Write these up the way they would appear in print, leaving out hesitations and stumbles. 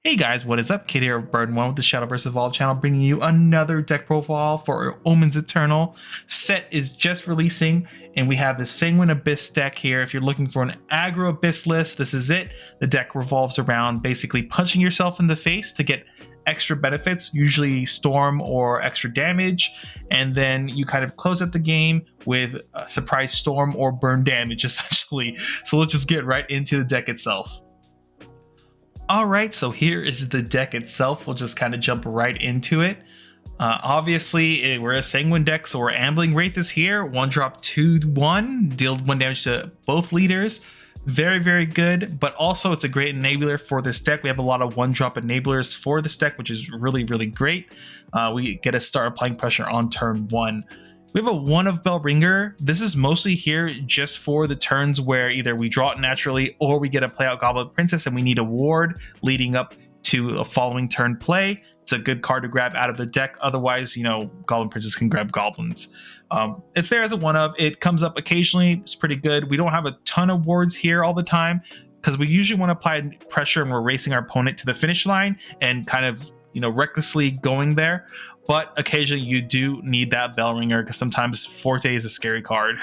Hey guys, what is up? Kid here of Bird1 with the Shadowverse Evolved channel, bringing you another deck profile for Omens Eternal. Set is just releasing, and we have the Sanguine Abyss deck here. If you're looking for an aggro Abyss list, this is it. The deck revolves around basically punching yourself in the face to get extra benefits, usually storm or extra damage, and then you kind of close out the game with a surprise storm or burn damage, essentially. So let's just get right into the deck itself. Alright, so here is the deck itself. We'll just kind of jump right into it. Obviously, we're a Sanguine deck, so our Ambling Wraith is here. 1-drop 2/1, deal 1 damage to both leaders. Very, very good, but also it's a great enabler for this deck. We have a lot of 1-drop enablers for this deck, which is really, really great. We get to start applying pressure on turn 1. We have a 1 of Bellringer. This is mostly here just for the turns where either we draw it naturally or we get a play out Goblin Princess and we need a ward leading up to a following turn play. It's a good card to grab out of the deck. Otherwise, you know, Goblin Princess can grab goblins. It's there as a 1 of. It comes up occasionally. It's pretty good. We don't have a ton of wards here all the time because we usually want to apply pressure and we're racing our opponent to the finish line and kind of, you know, recklessly going there. But occasionally you do need that bell ringer because sometimes Forte is a scary card.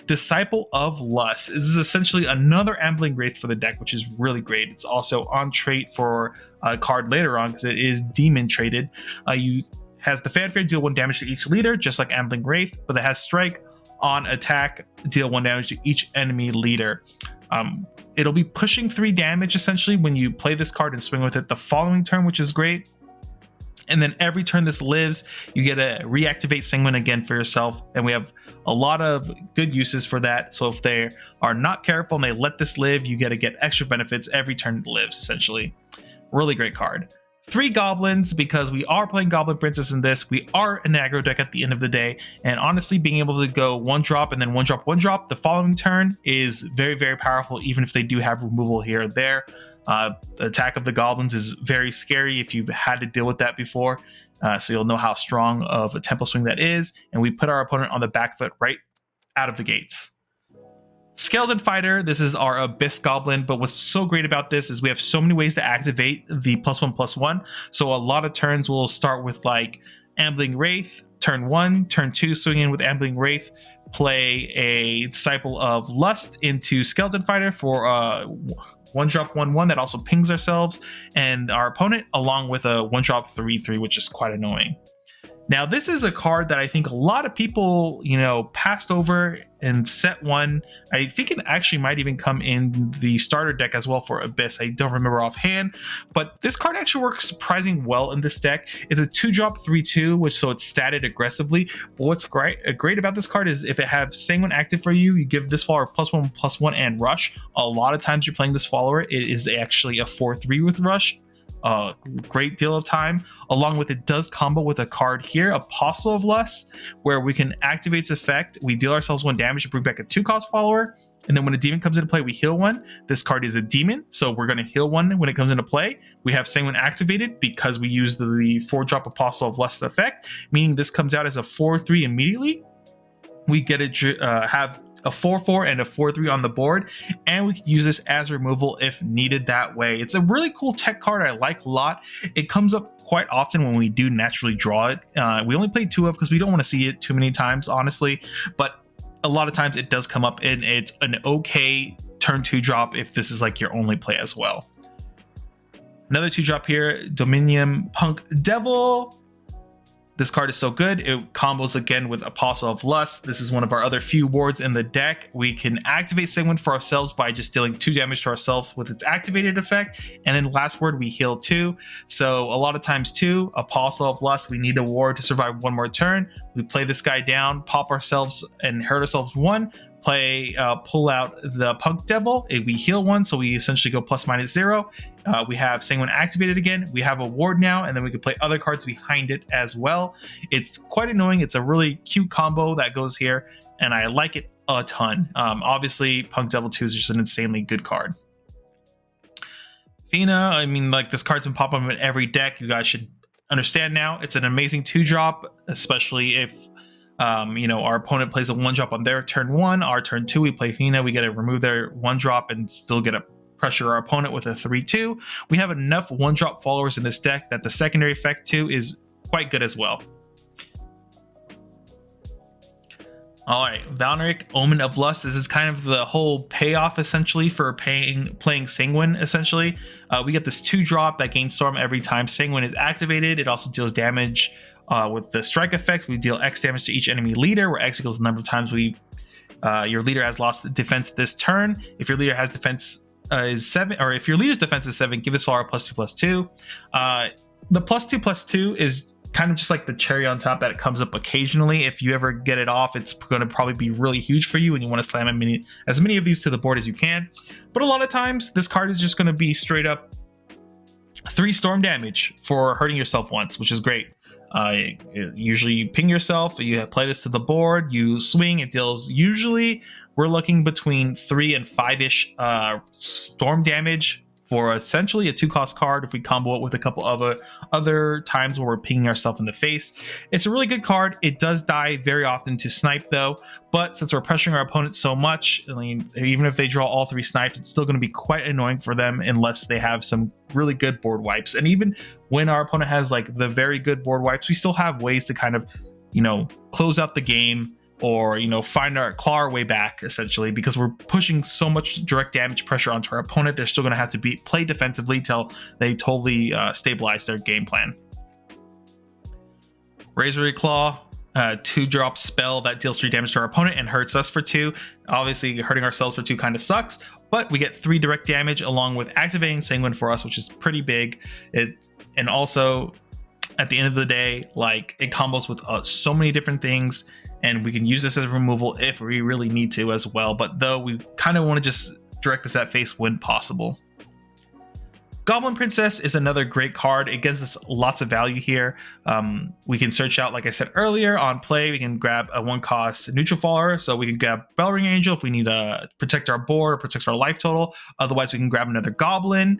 Disciple of Lust. This is essentially another Ambling Wraith for the deck, which is really great. It's also on trait for a card later on because it is demon traded. You has the fanfare, deal 1 damage to each leader, just like Ambling Wraith, but it has strike on attack, deal 1 damage to each enemy leader. It'll be pushing 3 damage essentially when you play this card and swing with it the following turn, which is great. And then every turn this lives, you get to reactivate Sanguine again for yourself. And we have a lot of good uses for that. So if they are not careful and they let this live, you get to get extra benefits every turn it lives, essentially. Really great card. 3 goblins, because we are playing Goblin Princess in this. We are an aggro deck at the end of the day. And honestly, being able to go 1-drop and then 1-drop, 1-drop the following turn is very, very powerful, even if they do have removal here and there. The attack of the goblins is very scary if you've had to deal with that before, so you'll know how strong of a tempo swing that is, and we put our opponent on the back foot right out of the gates. Skeleton Fighter, this is our Abyss Goblin, but what's so great about this is we have so many ways to activate the +1/+1, so a lot of turns will start with like Ambling Wraith, turn 1, turn 2, swing in with Ambling Wraith, play a Disciple of Lust into Skeleton Fighter for 1-drop 1/1 that also pings ourselves and our opponent, along with a 1-drop 3/3, which is quite annoying. Now, this is a card that I think a lot of people, you know, passed over in set 1. I think it actually might even come in the starter deck as well for Abyss. I don't remember offhand, but this card actually works surprisingly well in this deck. It's a 2-drop 3/2, which so it's statted aggressively. But what's great about this card is if it has Sanguine active for you, you give this follower +1/+1 and Rush. A lot of times you're playing this follower, it is actually a 4/3 with Rush. A great deal of time. Along with it does combo with a card here, Apostle of Lust, where we can activate its effect. We deal ourselves 1 damage to bring back a 2-cost follower, and then when a demon comes into play, we heal 1. This card is a demon, so we're going to heal 1 when it comes into play. We have Sanguine activated because we use the 4-drop Apostle of Lust effect, meaning this comes out as a 4/3 immediately. We get to have a 4/4 and a 4/3 on the board, and we can use this as removal if needed that way. It's a really cool tech card I like a lot. It comes up quite often when we do naturally draw it. We only play 2 of because we don't want to see it too many times, honestly, but a lot of times it does come up, and it's an okay turn 2 drop if this is like your only play as well. Another 2-drop here, Dominion Punk Devil. This card is so good. It combos again with Apostle of Lust. This is one of our other few wards in the deck. We can activate Sanguine for ourselves by just dealing 2 damage to ourselves with its activated effect. And then last word, we heal 2. So a lot of times too, Apostle of Lust, we need a ward to survive 1 more turn. We play this guy down, pop ourselves and hurt ourselves 1. Pull out the Punk Devil. We heal 1, so we essentially go ±0. We have Sanguine activated again. We have a ward now, and then we can play other cards behind it as well. It's quite annoying. It's a really cute combo that goes here, and I like it a ton. Obviously, Punk Devil 2 is just an insanely good card. Fina, I mean, like, this card's been popping up in every deck. You guys should understand now. It's an amazing 2-drop, especially if you know, our opponent plays a 1-drop on their turn 1. Our turn 2, we play Fina. We get to remove their 1-drop and still get a pressure our opponent with a 3/2. We have enough 1-drop followers in this deck that the secondary effect too is quite good as well. All right, Valneric, Omen of Lust. This is kind of the whole payoff essentially for playing Sanguine. Essentially, we get this 2-drop that gains Storm every time Sanguine is activated. It also deals damage with the strike effect. We deal X damage to each enemy leader, where X equals the number of times your leader has lost defense this turn. If your leader has defense is 7, or if your leader's defense is 7, give this follower +2/+2. The +2/+2 is kind of just like the cherry on top that it comes up occasionally. If you ever get it off, it's going to probably be really huge for you and you want to slam as many of these to the board as you can. But a lot of times this card is just going to be straight up 3 storm damage for hurting yourself once, which is great. Usually you ping yourself, you play this to the board, you swing, it deals, usually we're looking between 3 and 5-ish storm damage for essentially a 2-cost card if we combo it with a couple of other times where we're pinging ourselves in the face. It's a really good card. It does die very often to snipe though, but since we're pressuring our opponent so much, I mean, even if they draw all 3 snipes, it's still going to be quite annoying for them unless they have some really good board wipes. And even when our opponent has like the very good board wipes, we still have ways to kind of, you know, close out the game, or, you know, claw our way back essentially, because we're pushing so much direct damage pressure onto our opponent. They're still going to have to play defensively till they totally stabilize their game plan. Razor Claw, 2-drop spell that deals 3 damage to our opponent and hurts us for 2. Obviously hurting ourselves for 2 kind of sucks, but we get 3 direct damage along with activating Sanguine for us, which is pretty big. And also at the end of the day, like, it combos with so many different things, and we can use this as removal if we really need to as well. But though we kind of want to just direct this at face when possible. Goblin Princess is another great card. It gives us lots of value here. We can search out, like I said earlier, on play, we can grab a 1-cost neutral follower. So we can grab Bellring Angel if we need to protect our board or protect our life total. Otherwise, we can grab another Goblin.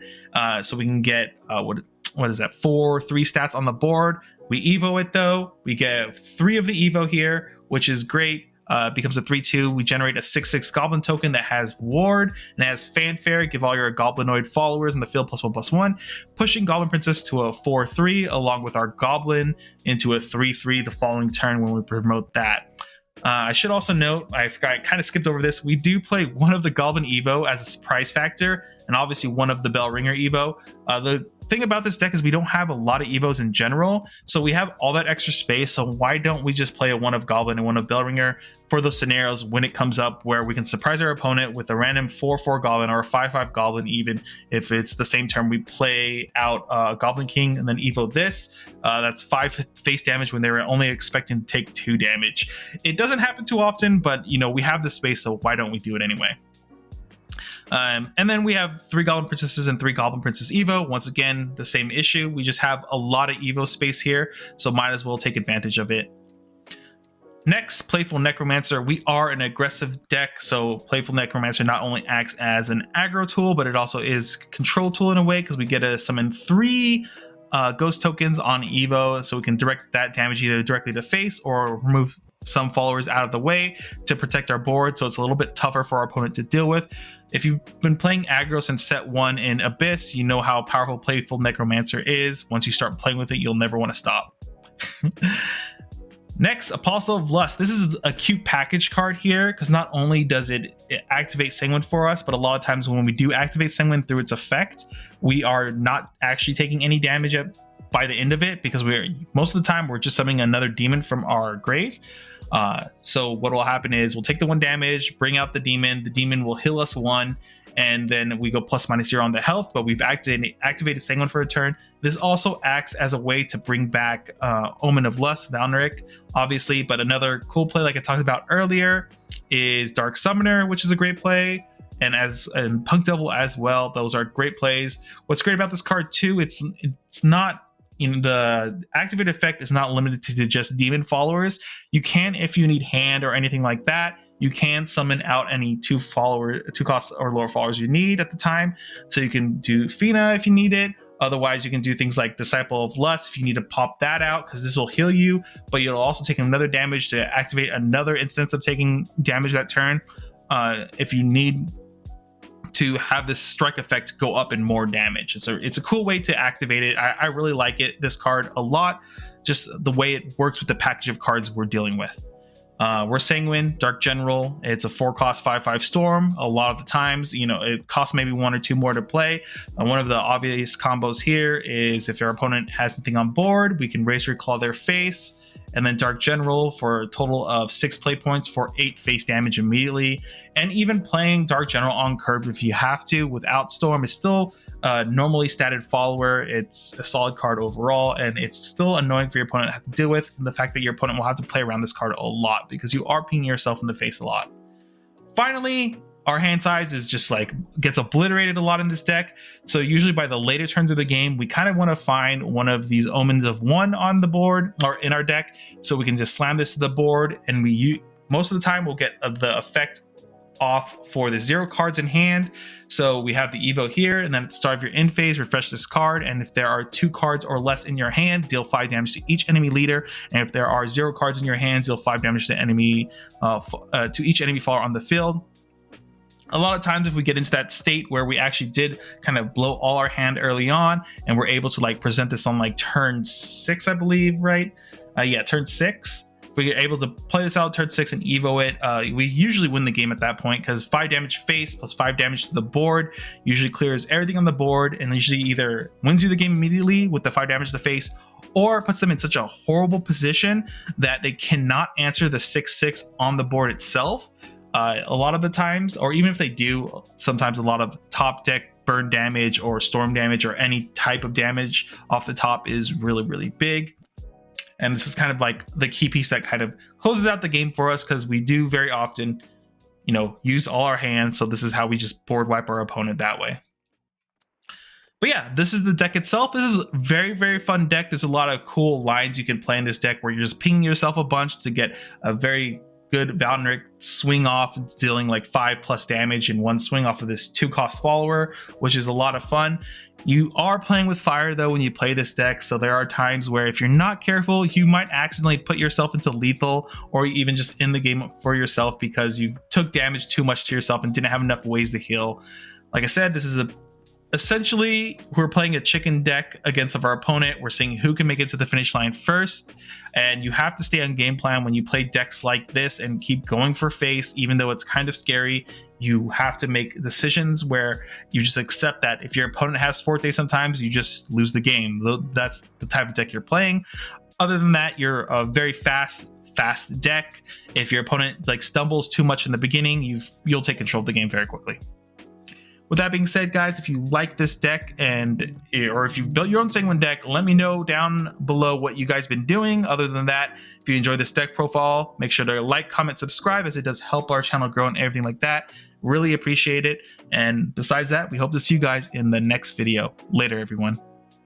So we can get, what is that, 3 stats on the board. We Evo it though. We get 3 of the Evo here, which is great. Becomes a 3/2. We generate a 6/6 Goblin token that has Ward and has Fanfare. Give all your Goblinoid followers in the field +1/+1, pushing Goblin Princess to a 4/3 along with our Goblin into a 3/3 the following turn when we promote that. I should also note, I kind of skipped over this, we do play one of the Goblin Evo as a surprise factor, and obviously one of the Bellringer Evo. The thing about this deck is we don't have a lot of Evos in general, so we have all that extra space. So why don't we just play a 1 of Goblin and 1 of Bellringer for those scenarios when it comes up where we can surprise our opponent with a random 4/4 Goblin or a 5/5 Goblin, even if it's the same turn we play out Goblin King and then Evo this. That's 5 face damage when they were only expecting to take 2 damage. It doesn't happen too often, but you know, we have the space, so why don't we do it anyway? And then we have 3 Goblin Princesses and 3 Goblin Princess Evo. Once again, the same issue. We just have a lot of Evo space here, so might as well take advantage of it. Next, Playful Necromancer. We are an aggressive deck, so Playful Necromancer not only acts as an aggro tool, but it also is control tool in a way, because we get to summon 3 ghost tokens on Evo, so we can direct that damage either directly to face or remove some followers out of the way to protect our board, so it's a little bit tougher for our opponent to deal with. If you've been playing aggro since set 1 in Abyss, you know how powerful Playful Necromancer is. Once you start playing with it, you'll never want to stop. Next, Apostle of Lust. This is a cute package card here, because not only does it activate Sanguine for us, but a lot of times when we do activate Sanguine through its effect, we are not actually taking any damage by the end of it, because most of the time we're just summoning another demon from our grave. So what will happen is we'll take the 1 damage, bring out the demon will heal us 1, and then we go ±0 on the health, but we've activated Sanguine for a turn. This also acts as a way to bring back Omen of Lust, Valneric, obviously, but another cool play like I talked about earlier is Dark Summoner, which is a great play, and Punk Devil as well. Those are great plays. What's great about this card too, it's not, you know, the activate effect is not limited to just demon followers. You can, if you need hand or anything like that, you can summon out any 2 costs or lower followers you need at the time. So you can do Fina if you need it. Otherwise, you can do things like Disciple of Lust if you need to pop that out, because this will heal you, but you'll also take another damage to activate another instance of taking damage that turn. If you need to have this strike effect go up and more damage. It's a cool way to activate it. I really like this card a lot, just the way it works with the package of cards we're dealing with. We're Sanguine, Dark General. It's a 4-cost 5/5 Storm. A lot of the times, you know, it costs maybe 1 or 2 more to play. One of the obvious combos here is if our opponent has anything on board, we can Razor Claw their face, and then Dark General for a total of 6 play points for 8 face damage immediately. And even playing Dark General on curve if you have to without Storm is still normally statted follower. It's a solid card overall, and it's still annoying for your opponent to have to deal with, and the fact that your opponent will have to play around this card a lot because you are pinging yourself in the face a lot. Finally, our hand size is just like gets obliterated a lot in this deck. So usually by the later turns of the game, we kind of want to find one of these Omens of 1 on the board or in our deck, so we can just slam this to the board, and most of the time we'll get the effect off for the 0 cards in hand. So we have the Evo here, and then at the start of your end phase, refresh this card, and if there are 2 cards or less in your hand, deal 5 damage to each enemy leader, and if there are 0 cards in your hands, deal 5 damage to enemy to each enemy follower on the field. A lot of times if we get into that state where we actually did kind of blow all our hand early on, and we're able to like present this on like turn 6, I believe, right? Yeah, turn 6. If we're able to play this out turn 6 and Evo it, we usually win the game at that point, because 5 damage face plus 5 damage to the board usually clears everything on the board, and usually either wins you the game immediately with the 5 damage to the face, or puts them in such a horrible position that they cannot answer the 6/6 on the board itself. A lot of the times, or even if they do, sometimes a lot of top deck burn damage or storm damage or any type of damage off the top is really, really big. And this is kind of like the key piece that kind of closes out the game for us, because we do very often, you know, use all our hands. So this is how we just board wipe our opponent that way. But yeah, this is the deck itself. This is a very, very fun deck. There's a lot of cool lines you can play in this deck where you're just pinging yourself a bunch to get a very good Valneric swing off, dealing like 5+ damage in one swing off of this 2-cost follower, which is a lot of fun. You are playing with fire though when you play this deck, so there are times where if you're not careful, you might accidentally put yourself into lethal, or even just end the game for yourself because you took damage too much to yourself and didn't have enough ways to heal. Like I said, this is essentially, we're playing a chicken deck against our opponent. We're seeing who can make it to the finish line first, and you have to stay on game plan when you play decks like this and keep going for face. Even though it's kind of scary, you have to make decisions where you just accept that if your opponent has Forte, sometimes you just lose the game. That's the type of deck you're playing. Other than that, you're a very fast deck. If your opponent like stumbles too much in the beginning, you'll take control of the game very quickly. With that being said, guys, if you like this deck or if you've built your own Sanguine deck, let me know down below what you guys been doing. Other than that, if you enjoyed this deck profile, make sure to like, comment, subscribe, as it does help our channel grow and everything like that. Really appreciate it. And besides that, we hope to see you guys in the next video. Later, everyone.